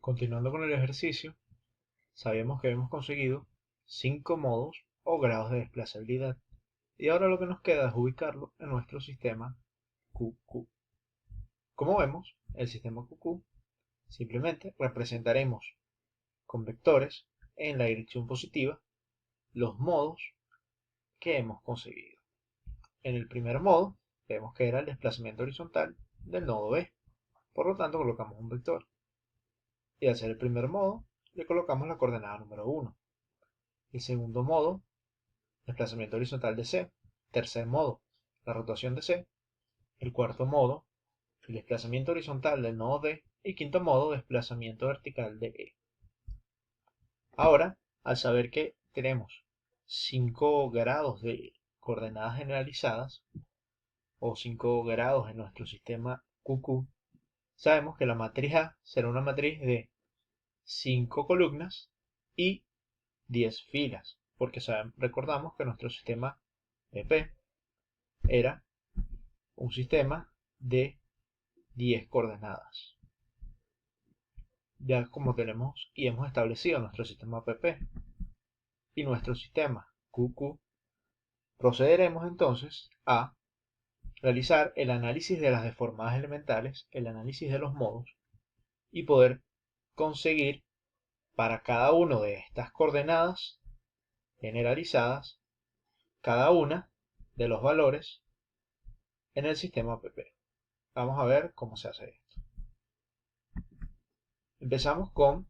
Continuando con el ejercicio, sabemos que hemos conseguido 5 modos o grados de desplazabilidad y ahora lo que nos queda es ubicarlo en nuestro sistema QQ. Como vemos, el sistema QQ simplemente representaremos con vectores en la dirección positiva los modos que hemos conseguido. En el primer modo vemos que era el desplazamiento horizontal del nodo B, por lo tanto colocamos un vector. Y al ser el primer modo, le colocamos la coordenada número 1. El segundo modo, desplazamiento horizontal de C. Tercer modo, la rotación de C. El cuarto modo, el desplazamiento horizontal del nodo D. Y quinto modo, desplazamiento vertical de E. Ahora, al saber que tenemos 5 grados de coordenadas generalizadas, o 5 grados en nuestro sistema QQ, sabemos que la matriz A será una matriz de 5 columnas y 10 filas, porque recordamos que nuestro sistema PP era un sistema de 10 coordenadas. Ya como tenemos y hemos establecido nuestro sistema PP y nuestro sistema QQ, procederemos entonces a realizar el análisis de las deformadas elementales, el análisis de los modos y poder conseguir para cada una de estas coordenadas generalizadas cada una de los valores en el sistema PP. Vamos a ver cómo se hace esto. Empezamos con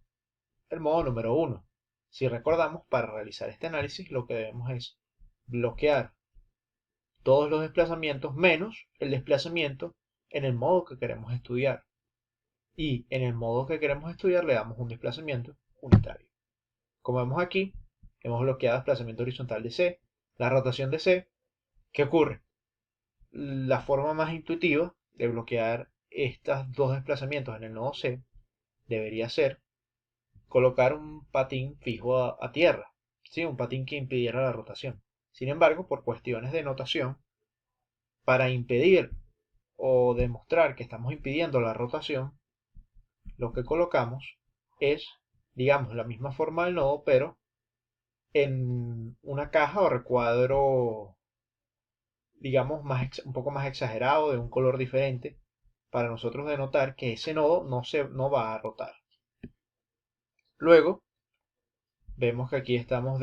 el modo número 1. Si recordamos, para realizar este análisis lo que debemos es bloquear todos los desplazamientos menos el desplazamiento en el modo que queremos estudiar. Y en el modo que queremos estudiar le damos un desplazamiento unitario. Como vemos aquí, hemos bloqueado desplazamiento horizontal de C, la rotación de C. ¿Qué ocurre? La forma más intuitiva de bloquear estos dos desplazamientos en el nodo C debería ser colocar un patín fijo a tierra, ¿sí? Un patín que impidiera la rotación. Sin embargo, por cuestiones de notación, para impedir o demostrar que estamos impidiendo la rotación, lo que colocamos es, digamos, la misma forma del nodo, pero en una caja o recuadro, digamos, un poco más exagerado, de un color diferente, para nosotros denotar que ese nodo no va a rotar. Luego, vemos que aquí estamos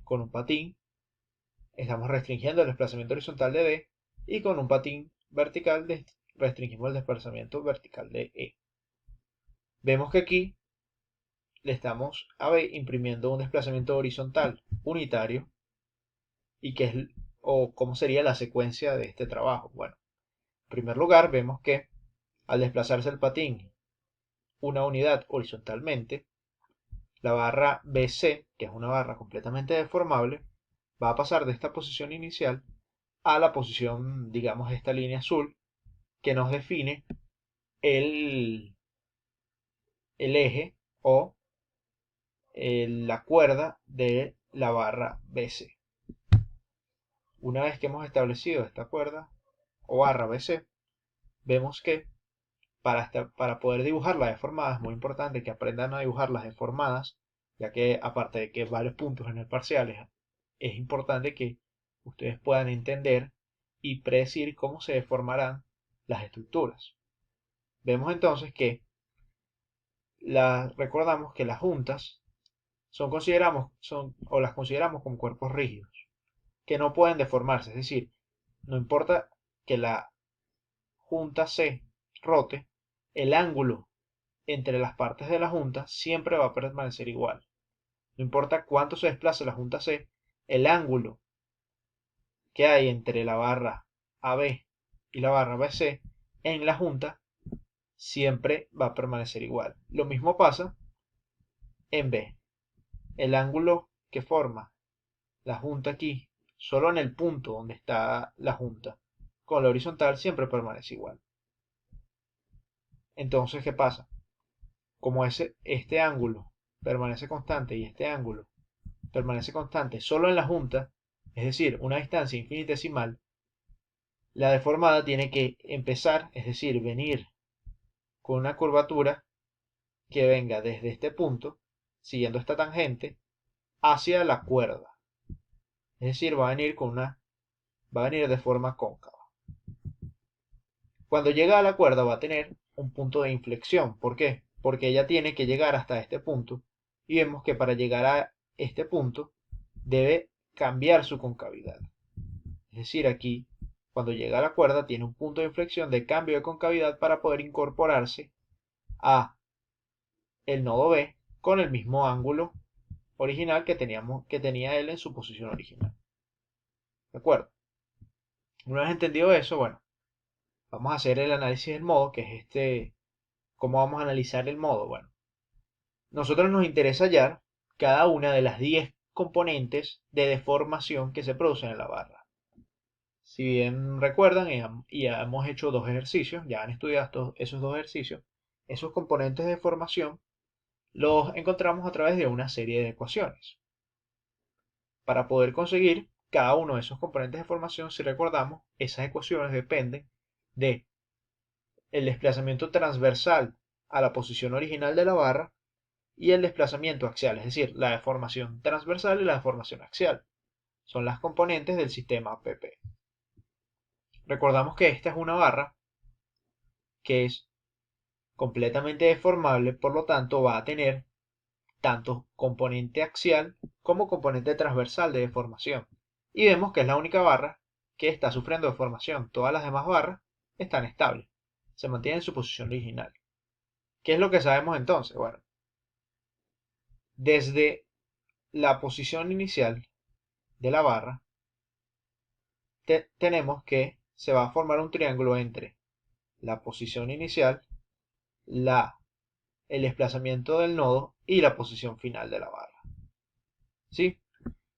con un patín, estamos restringiendo el desplazamiento horizontal de D, y con un patín vertical restringimos el desplazamiento vertical de E. Vemos que aquí le estamos a B imprimiendo un desplazamiento horizontal unitario, y que es, o cómo sería la secuencia de este trabajo. Bueno, en primer lugar vemos que al desplazarse el patín una unidad horizontalmente, la barra BC, que es una barra completamente deformable, va a pasar de esta posición inicial a la posición, digamos, de esta línea azul, que nos define el eje o la cuerda de la barra BC. Una vez que hemos establecido esta cuerda o barra BC, vemos que para poder dibujarlas deformadas es muy importante que aprendan a dibujarlas deformadas, ya que aparte de que varios puntos en el parcial es importante que ustedes puedan entender y predecir cómo se deformarán las estructuras. Vemos entonces que recordamos que las juntas las consideramos como cuerpos rígidos, que no pueden deformarse, es decir, no importa que la junta C rote, el ángulo entre las partes de la junta siempre va a permanecer igual. No importa cuánto se desplace la junta C, el ángulo que hay entre la barra AB y la barra BC en la junta siempre va a permanecer igual. Lo mismo pasa en B. El ángulo que forma la junta aquí, solo en el punto donde está la junta, con la horizontal siempre permanece igual. Entonces, ¿qué pasa? Como este ángulo permanece constante y este ángulo permanece constante solo en la junta, es decir, una distancia infinitesimal, la deformada tiene que empezar, es decir, venir con una curvatura que venga desde este punto, siguiendo esta tangente, hacia la cuerda. Es decir, va a venir de forma cóncava. Cuando llega a la cuerda va a tener un punto de inflexión. ¿Por qué? Porque ella tiene que llegar hasta este punto. Y vemos que para llegar a este punto debe cambiar su concavidad. Es decir, aquí, cuando llega a la cuerda, tiene un punto de inflexión de cambio de concavidad para poder incorporarse a el nodo B con el mismo ángulo original que tenía él en su posición original. ¿De acuerdo? Una vez entendido eso, bueno, vamos a hacer el análisis del modo, que es ¿cómo vamos a analizar el modo? Bueno, nosotros nos interesa hallar cada una de las 10 componentes de deformación que se producen en la barra. Si bien recuerdan, y hemos hecho dos ejercicios, ya han estudiado esos dos ejercicios, esos componentes de deformación los encontramos a través de una serie de ecuaciones. Para poder conseguir cada uno de esos componentes de deformación, si recordamos, esas ecuaciones dependen de el desplazamiento transversal a la posición original de la barra y el desplazamiento axial, es decir, la deformación transversal y la deformación axial. Son las componentes del sistema PP. Recordamos que esta es una barra que es completamente deformable, por lo tanto va a tener tanto componente axial como componente transversal de deformación. Y vemos que es la única barra que está sufriendo deformación. Todas las demás barras están estables, se mantienen en su posición original. ¿Qué es lo que sabemos entonces? Bueno, desde la posición inicial de la barra, tenemos que se va a formar un triángulo entre la posición inicial, el desplazamiento del nodo y la posición final de la barra. ¿Sí?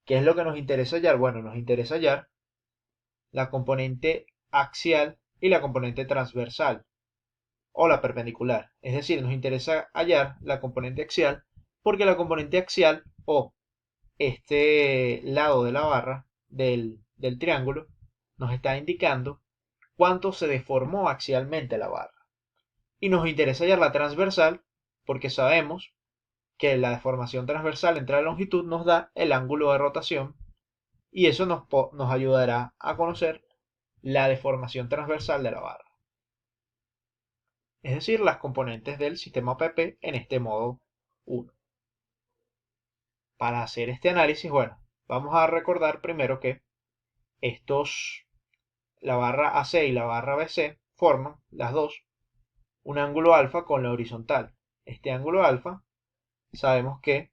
¿Qué es lo que nos interesa hallar? Bueno, nos interesa hallar la componente axial y la componente transversal o la perpendicular. Es decir, nos interesa hallar la componente axial porque la componente axial o este lado de la barra del triángulo nos está indicando cuánto se deformó axialmente la barra. Y nos interesa hallar la transversal porque sabemos que la deformación transversal entre la longitud nos da el ángulo de rotación y eso nos ayudará a conocer la deformación transversal de la barra. Es decir, las componentes del sistema PP en este modo 1. Para hacer este análisis, bueno, vamos a recordar primero que la barra AC y la barra BC forman, las dos, un ángulo alfa con la horizontal. Este ángulo alfa, sabemos que,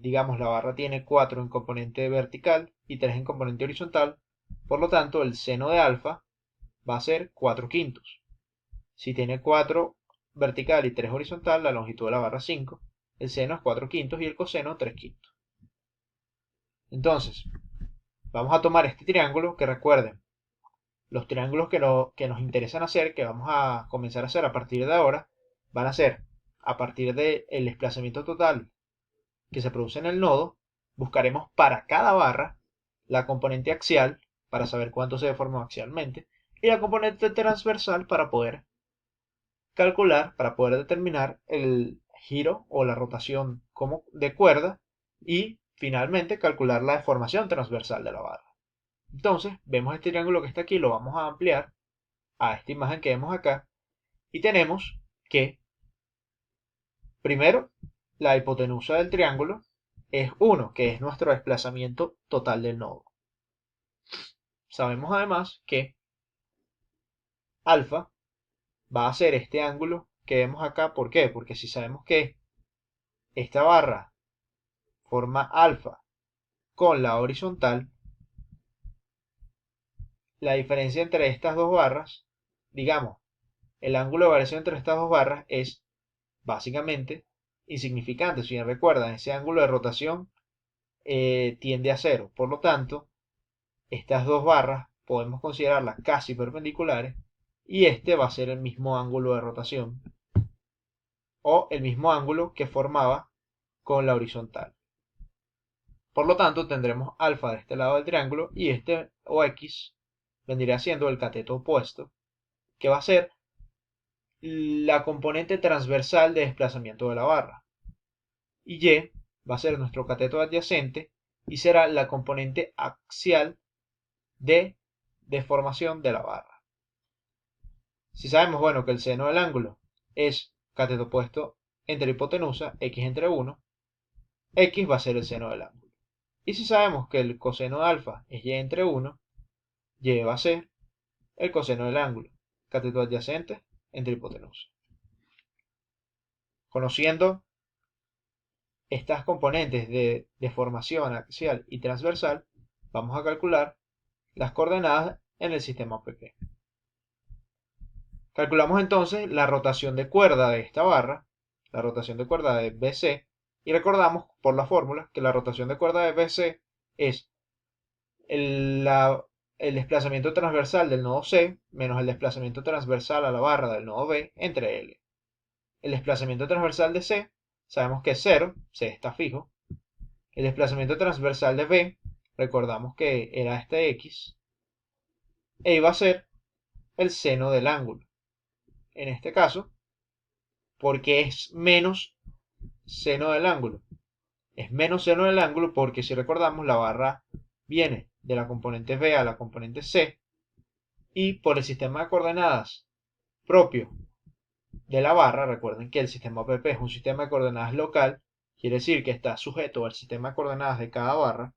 digamos, la barra tiene 4 en componente vertical y 3 en componente horizontal, por lo tanto, el seno de alfa va a ser 4 quintos. Si tiene 4 vertical y 3 horizontal, la longitud de la barra es 5, el seno es 4 quintos y el coseno 3 quintos. Entonces, vamos a tomar este triángulo, que recuerden, los triángulos que nos interesan hacer, que vamos a comenzar a hacer a partir de ahora, van a ser a partir del desplazamiento total que se produce en el nodo, buscaremos para cada barra la componente axial para saber cuánto se deformó axialmente y la componente transversal para poder calcular, para poder determinar el giro o la rotación como de cuerda y finalmente calcular la deformación transversal de la barra. Entonces, vemos este triángulo que está aquí, lo vamos a ampliar a esta imagen que vemos acá y tenemos que, primero, la hipotenusa del triángulo es 1, que es nuestro desplazamiento total del nodo. Sabemos además que alfa va a ser este ángulo que vemos acá. ¿Por qué? Porque si sabemos que esta barra forma alfa con la horizontal, la diferencia entre estas dos barras, digamos, el ángulo de variación entre estas dos barras es básicamente insignificante. Si bien recuerdan, ese ángulo de rotación tiende a cero. Por lo tanto, estas dos barras podemos considerarlas casi perpendiculares y este va a ser el mismo ángulo de rotación o el mismo ángulo que formaba con la horizontal. Por lo tanto, tendremos alfa de este lado del triángulo y este o x vendría siendo el cateto opuesto, que va a ser la componente transversal de desplazamiento de la barra. Y Y va a ser nuestro cateto adyacente y será la componente axial de deformación de la barra. Si sabemos, bueno, que el seno del ángulo es cateto opuesto entre la hipotenusa, x entre 1, x va a ser el seno del ángulo. Y si sabemos que el coseno de alfa es y entre 1, y va a ser el coseno del ángulo, cateto adyacente entre hipotenusa. Conociendo estas componentes de deformación axial y transversal, vamos a calcular las coordenadas en el sistema PP. Calculamos entonces la rotación de cuerda de esta barra, la rotación de cuerda de BC, y recordamos por la fórmula que la rotación de cuerda de BC es el desplazamiento transversal del nodo C menos el desplazamiento transversal a la barra del nodo B entre L. El desplazamiento transversal de C sabemos que es 0, C está fijo. El desplazamiento transversal de B, recordamos que era este X, e iba a ser el seno del ángulo. En este caso, porque es menos seno del ángulo. Es menos seno del ángulo porque si recordamos la barra viene de la componente B a la componente C y por el sistema de coordenadas propio de la barra, recuerden que el sistema PP es un sistema de coordenadas local, quiere decir que está sujeto al sistema de coordenadas de cada barra,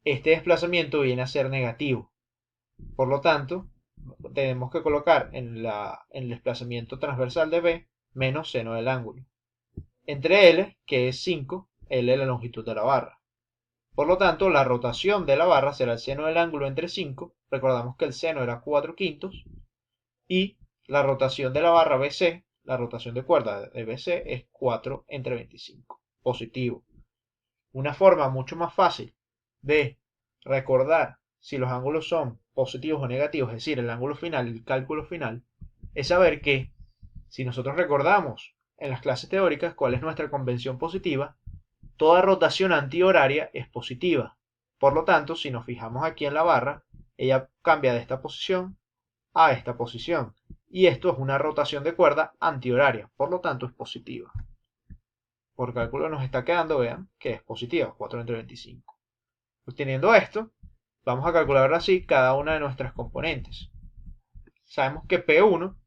este desplazamiento viene a ser negativo. Por lo tanto, tenemos que colocar en el desplazamiento transversal de B menos seno del ángulo. Entre L, que es 5, L es la longitud de la barra. Por lo tanto, la rotación de la barra será el seno del ángulo entre 5, recordamos que el seno era 4/5, y la rotación de la barra BC, la rotación de cuerda de BC es 4 entre 25, positivo. Una forma mucho más fácil de recordar si los ángulos son positivos o negativos, es decir, el ángulo final y el cálculo final, es saber que si nosotros recordamos en las clases teóricas cuál es nuestra convención positiva, toda rotación antihoraria es positiva. Por lo tanto, si nos fijamos aquí en la barra, ella cambia de esta posición a esta posición. Y esto es una rotación de cuerda antihoraria, por lo tanto es positiva. Por cálculo nos está quedando, vean, que es positiva, 4 entre 25. Obteniendo esto, vamos a calcular ahora sí cada una de nuestras componentes. Sabemos que P1,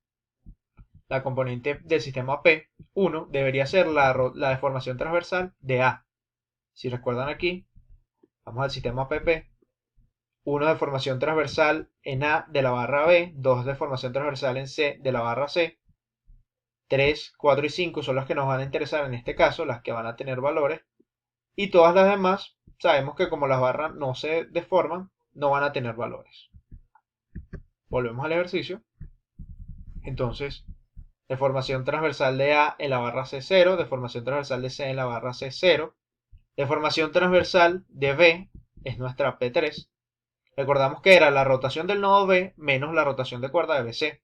la componente del sistema P1, debería ser la deformación transversal de A. Si recuerdan aquí, vamos al sistema PP, 1 de formación transversal en A de la barra B, 2 de formación transversal en C de la barra C, 3, 4 y 5 son las que nos van a interesar en este caso, las que van a tener valores, y todas las demás sabemos que como las barras no se deforman, no van a tener valores. Volvemos al ejercicio. Entonces, deformación transversal de A en la barra C0, deformación transversal de C en la barra C0, deformación transversal de B es nuestra P3. Recordamos que era la rotación del nodo B menos la rotación de cuerda de BC.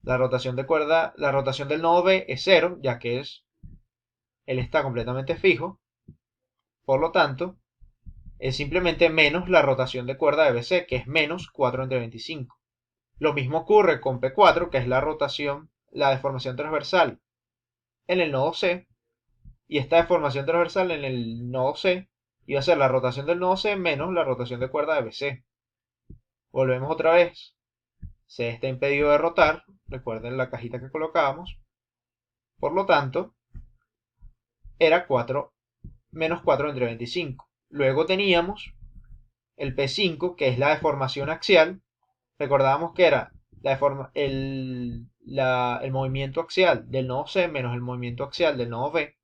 La rotación del nodo B es 0, ya que él está completamente fijo. Por lo tanto, es simplemente menos la rotación de cuerda de BC, que es menos 4 entre 25. Lo mismo ocurre con P4, que es la deformación transversal en el nodo C, y esta deformación transversal en el nodo C iba a ser la rotación del nodo C menos la rotación de cuerda de BC. Volvemos otra vez. C está impedido de rotar, recuerden la cajita que colocábamos. Por lo tanto, era 4 menos 4 entre 25. Luego teníamos el P5, que es la deformación axial. Recordábamos que era el movimiento axial del nodo C menos el movimiento axial del nodo B.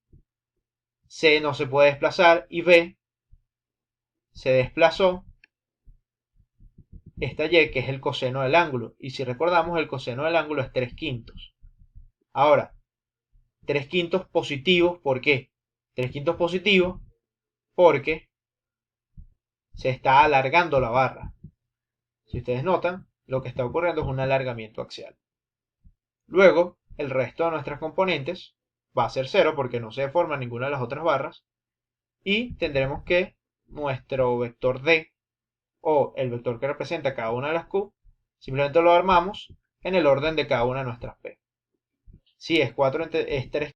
C no se puede desplazar y B se desplazó. Esta Y, que es el coseno del ángulo. Y si recordamos, el coseno del ángulo es 3/5. Ahora, 3/5 positivos, ¿por qué? 3/5 positivos porque se está alargando la barra. Si ustedes notan, lo que está ocurriendo es un alargamiento axial. Luego, el resto de nuestras componentes va a ser 0 porque no se deforma ninguna de las otras barras. Y tendremos que nuestro vector D, o el vector que representa cada una de las Q, simplemente lo armamos en el orden de cada una de nuestras P. Sí, es 4 es 3